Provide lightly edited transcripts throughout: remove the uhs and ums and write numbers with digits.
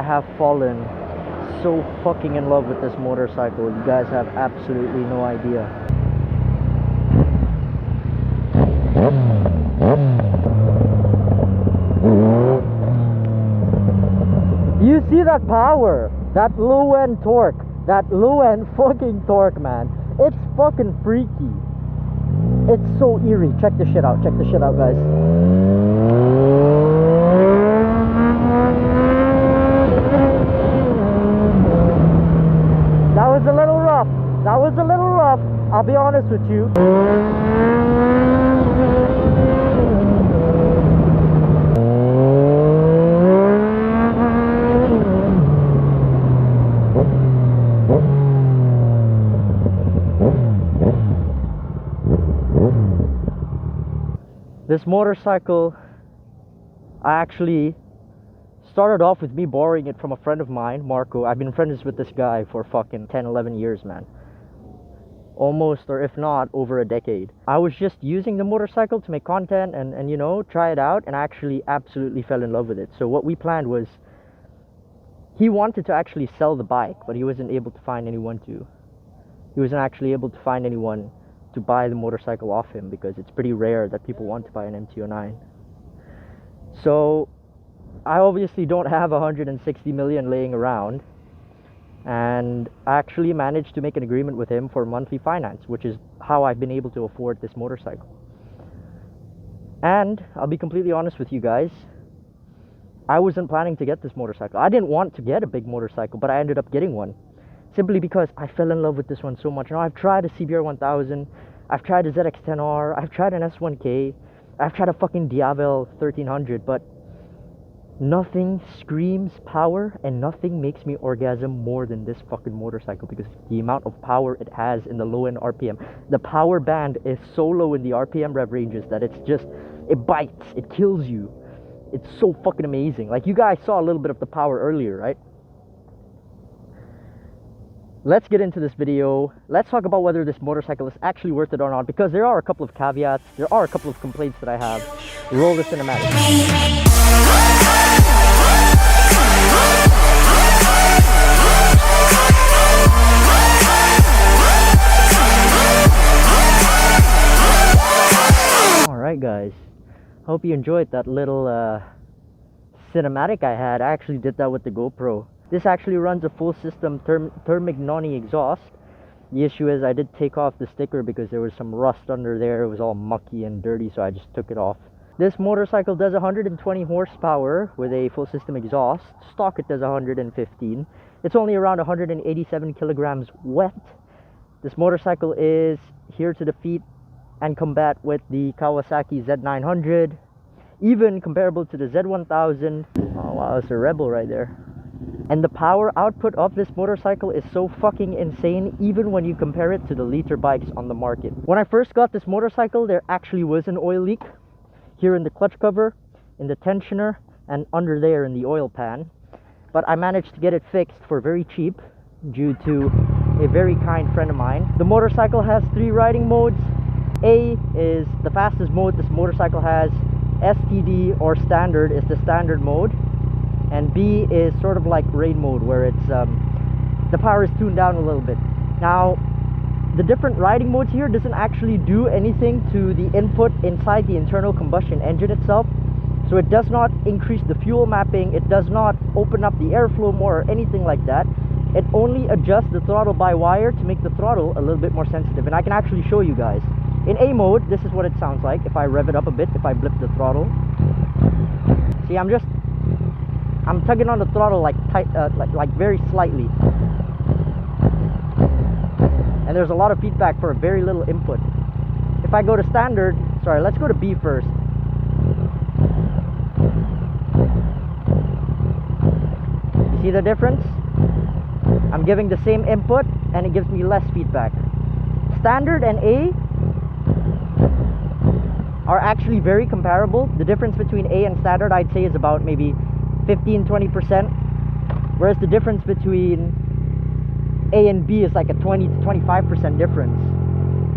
I have fallen so fucking in love with this motorcycle. You guys have absolutely no idea. You see that power? That low end torque. That low end fucking torque, man. It's fucking freaky. It's so eerie. Check this shit out. Check this shit out, guys. That was a little rough. That was a little rough. I'll be honest with you. This motorcycle, I actually started off with me borrowing it from a friend of mine, Marco. I've been friends with this guy for fucking 10, 11 years, man. Almost, or if not, over a decade. I was just using the motorcycle to make content and you know, try it out, and I actually absolutely fell in love with it. So what we planned was, he wanted to actually sell the bike, but he wasn't able to find anyone to. He wasn't actually able to find anyone to buy the motorcycle off him, because it's pretty rare that people want to buy an MT09. So I obviously don't have 160 million laying around, and I actually managed to make an agreement with him for monthly finance, which is how I've been able to afford this motorcycle. And I'll be completely honest with you guys, I wasn't planning to get this motorcycle. I didn't want to get a big motorcycle, but I ended up getting one. Simply because I fell in love with this one so much. Now, I've tried a CBR 1000, I've tried a ZX-10R, I've tried an S1K, I've tried a fucking Diavel 1300, but nothing screams power and nothing makes me orgasm more than this fucking motorcycle, because the amount of power it has in the low end RPM. The power band is so low in the RPM rev ranges that it's just, it bites, it kills you. It's so fucking amazing. Like, you guys saw a little bit of the power earlier, right? Let's get into this video. Let's talk about whether this motorcycle is actually worth it or not, because there are a couple of caveats, there are a couple of complaints that I have. Roll the cinematic. Alright guys, hope you enjoyed that little cinematic I had. I actually did that with the GoPro. This actually runs a full system thermic exhaust. The issue is I did take off the sticker because there was some rust under there. It was all mucky and dirty, so I just took it off. This motorcycle does 120 horsepower with a full system exhaust. Stock it does 115. It's only around 187 kilograms wet. This motorcycle is here to defeat and combat with the Kawasaki Z900, even comparable to the Z1000. Oh wow, it's a Rebel right there. And the power output of this motorcycle is so fucking insane, even when you compare it to the liter bikes on the market. When I first got this motorcycle, there actually was an oil leak here in the clutch cover, in the tensioner, and under there in the oil pan. But I managed to get it fixed for very cheap due to a very kind friend of mine. The motorcycle has 3 riding modes. A is the fastest mode this motorcycle has. STD or standard is the standard mode. And B is sort of like raid mode, where it's the power is tuned down a little bit. Now, the different riding modes here doesn't actually do anything to the input inside the internal combustion engine itself. So it does not increase the fuel mapping, it does not open up the airflow more or anything like that. It only adjusts the throttle by wire to make the throttle a little bit more sensitive. And I can actually show you guys. In A mode, this is what it sounds like. If I rev it up a bit, if I blip the throttle. See, I'm tugging on the throttle like tight, like very slightly, and there's a lot of feedback for a very little input. If I go to standard, sorry, let's go to B first. You see the difference? I'm giving the same input and it gives me less feedback. Standard and A are actually very comparable. The difference between A and standard, I'd say, is about maybe 15-20%, whereas the difference between A and B is like a 20 to 25% difference.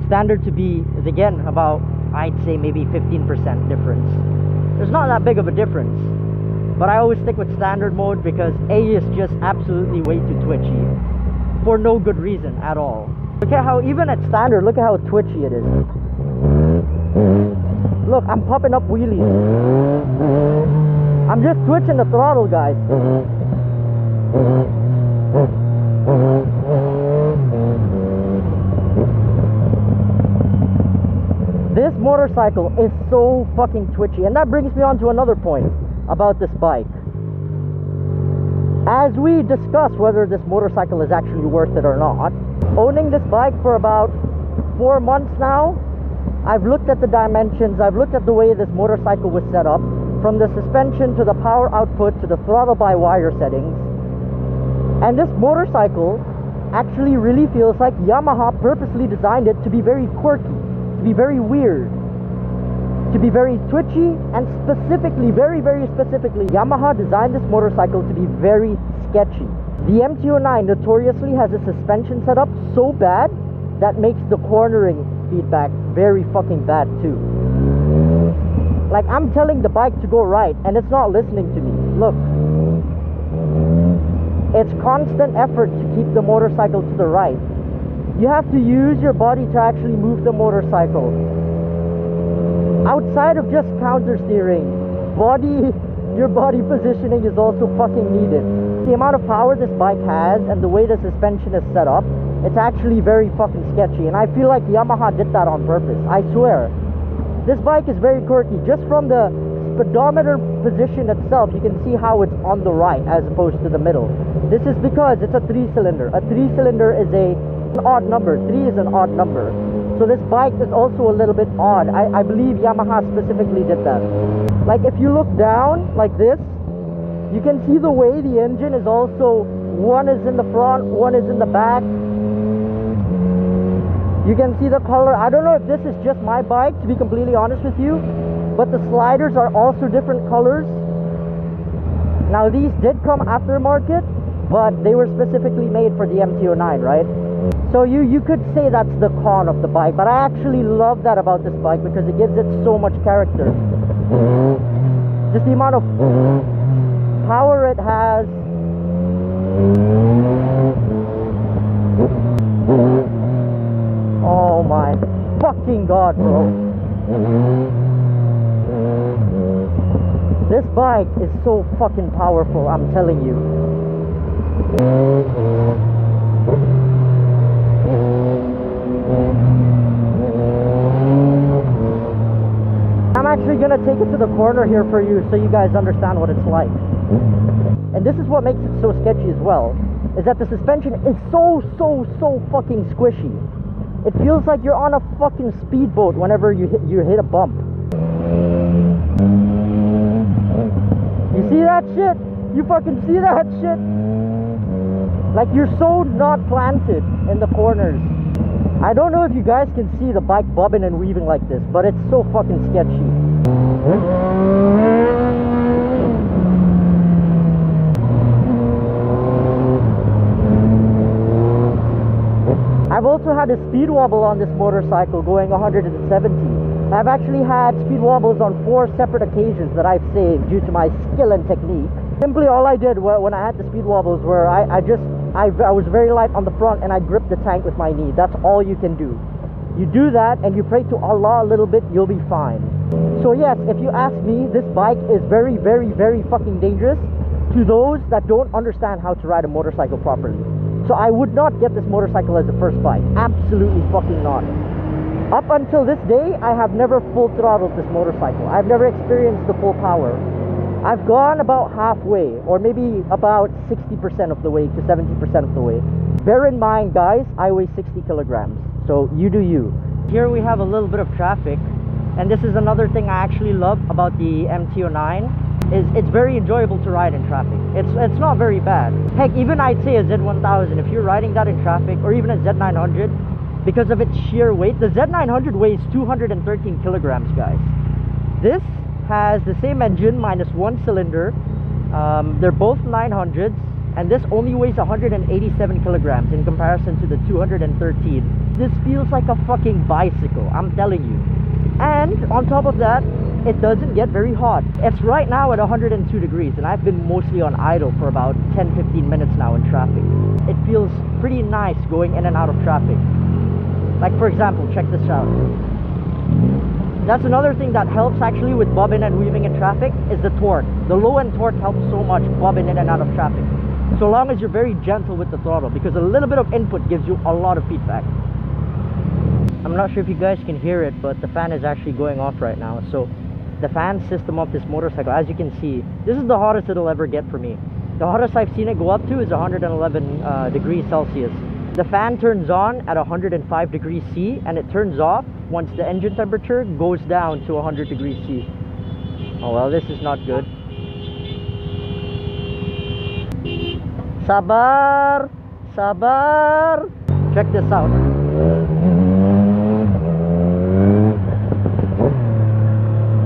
Standard to B is again about, I'd say, maybe 15% difference. There's not that big of a difference. but I always stick with standard mode because A is just absolutely way too twitchy for no good reason at all. Look at how, even at standard, look at how twitchy it is. Look, I'm popping up wheelies. I'm just twitching the throttle, guys. This motorcycle is so fucking twitchy, and that brings me on to another point about this bike. As we discuss whether this motorcycle is actually worth it or not, owning this bike for about 4 months now, I've looked at the dimensions, I've looked at the way this motorcycle was set up, from the suspension to the power output to the throttle by wire settings, and this motorcycle actually really feels like Yamaha purposely designed it to be very quirky, to be very weird, to be very twitchy, and specifically, very specifically, Yamaha designed this motorcycle to be very sketchy. The MT09 notoriously has a suspension setup so bad that makes the cornering feedback very fucking bad too. Like, I'm telling the bike to go right and it's not listening to me. Look, it's constant effort to keep the motorcycle to the right. You have to use your body to actually move the motorcycle. Outside of just counter steering, your body positioning is also fucking needed. The amount of power this bike has and the way the suspension is set up, it's actually very fucking sketchy, and I feel like Yamaha did that on purpose. I swear. This bike is very quirky. Just from the speedometer position itself, you can see how it's on the right as opposed to the middle. This is because it's a 3-cylinder. A 3-cylinder is an odd number. 3 is an odd number. So this bike is also a little bit odd. I believe Yamaha specifically did that. Like, if you look down like this, you can see the way the engine is also, one is in the front, one is in the back. You can see the color. I don't know if this is just my bike, to be completely honest with you, but the sliders are also different colors. Now, these did come aftermarket, but they were specifically made for the MT09, right? So you could say that's the con of the bike, but I actually love that about this bike because it gives it so much character. Just the amount of power it has. Oh my fucking god, bro. This bike is so fucking powerful, I'm telling you. I'm actually gonna take it to the corner here for you so you guys understand what it's like. And this is what makes it so sketchy as well, is that the suspension is so fucking squishy. It feels like you're on a fucking speedboat whenever you hit a bump. You see that shit? You fucking see that shit? Like, you're so not planted in the corners. I don't know if you guys can see the bike bobbing and weaving like this, but it's so fucking sketchy. I've also had a speed wobble on this motorcycle going 170. I've actually had speed wobbles on 4 separate occasions that I've saved due to my skill and technique. Simply all I did when I had the speed wobbles were I was very light on the front and I gripped the tank with my knee. That's all you can do. You do that and you pray to Allah a little bit, you'll be fine. So yes, if you ask me, this bike is very fucking dangerous to those that don't understand how to ride a motorcycle properly. So I would not get this motorcycle as a first bike. Absolutely fucking not. Up until this day, I have never full throttled this motorcycle. I've never experienced the full power. I've gone about halfway, or maybe about 60% of the way to 70% of the way. Bear in mind, guys, I weigh 60 kilograms. So you do you. Here we have a little bit of traffic. And this is another thing I actually love about the MT09. Is it's very enjoyable to ride in traffic. It's not very bad. Heck, even I'd say a Z1000, if you're riding that in traffic, or even a Z900, because of its sheer weight, the Z900 weighs 213 kilograms, guys. This has the same engine minus 1 cylinder. They're both 900s, and this only weighs 187 kilograms in comparison to the 213. This feels like a fucking bicycle, I'm telling you. And on top of that, it doesn't get very hot. It's right now at 102 degrees, and I've been mostly on idle for about 10-15 minutes now in traffic. It feels pretty nice going in and out of traffic. Like for example, check this out. That's another thing that helps actually with bobbing and weaving in traffic is the torque. The low end torque helps so much bobbing in and out of traffic. So long as you're very gentle with the throttle, because a little bit of input gives you a lot of feedback. I'm not sure if you guys can hear it, but the fan is actually going off right now. So the fan system of this motorcycle, as you can see, this is the hottest it'll ever get for me. The hottest I've seen it go up to is 111 degrees Celsius. The fan turns on at 105 degrees C, and it turns off once the engine temperature goes down to 100 degrees C. Oh well, this is not good. Sabar! Sabar! Check this out.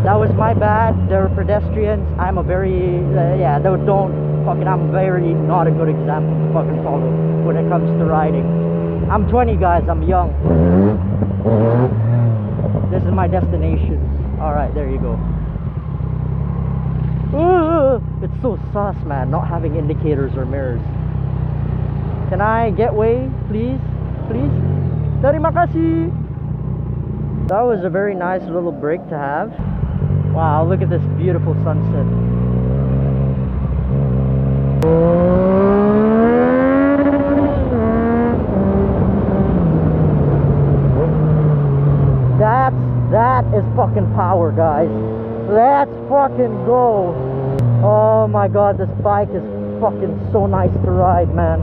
That was my bad. They're pedestrians. I'm a very, I'm very not a good example to fucking follow when it comes to riding. I'm 20, guys. I'm young. This is my destination. Alright, there you go. It's so sus, man, not having indicators or mirrors. Can I get way, please? Please? Terima kasih! That was a very nice little break to have. Wow, look at this beautiful sunset. That is fucking power, guys. Let's fucking go. Oh my god, this bike is fucking so nice to ride, man.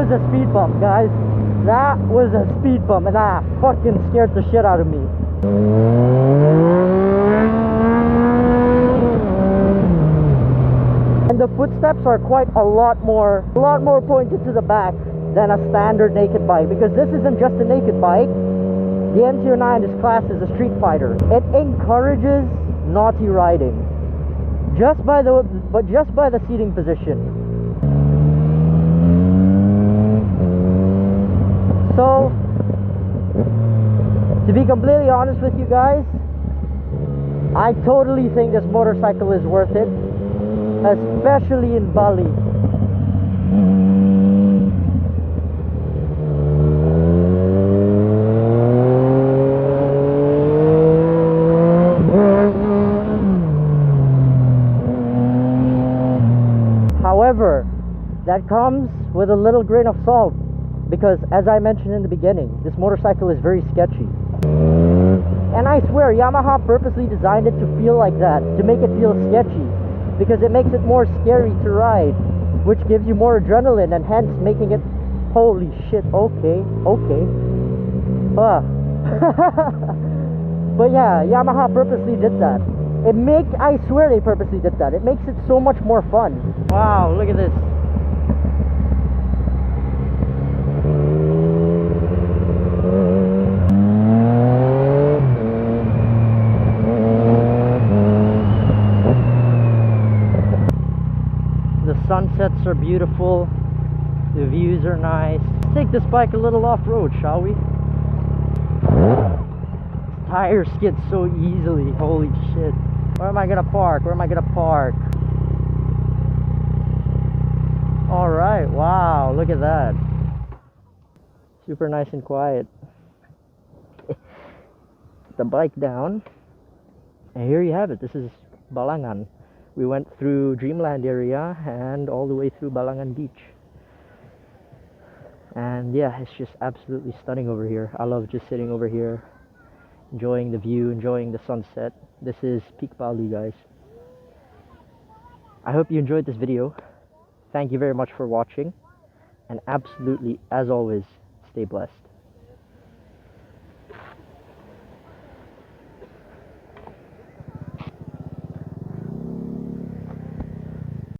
A speed bump, guys. That was a speed bump, and that fucking scared the shit out of me. And the footsteps are quite a lot more pointed to the back than a standard naked bike, because this isn't just a naked bike. The MT09 is classed as a street fighter. It encourages naughty riding just by the seating position. So, to be completely honest with you guys, I totally think this motorcycle is worth it, especially in Bali. However, that comes with a little grain of salt. Because, as I mentioned in the beginning, this motorcycle is very sketchy. And I swear, Yamaha purposely designed it to feel like that, to make it feel sketchy. Because it makes it more scary to ride, which gives you more adrenaline, and hence making it, holy shit, okay. But yeah, Yamaha purposely did that. I swear they purposely did that. It makes it so much more fun. Wow, look at this. Sunsets are beautiful, the views are nice. Let's take this bike a little off-road, shall we? Tires skid so easily, holy shit. Where am I gonna park? Alright, wow, look at that. Super nice and quiet. Put the bike down. And here you have it, this is Balangan. We went through Dreamland area and all the way through Balangan Beach. And yeah, it's just absolutely stunning over here. I love just sitting over here, enjoying the view, enjoying the sunset. This is Peak Bali, guys. I hope you enjoyed this video. Thank you very much for watching. And absolutely, as always, stay blessed.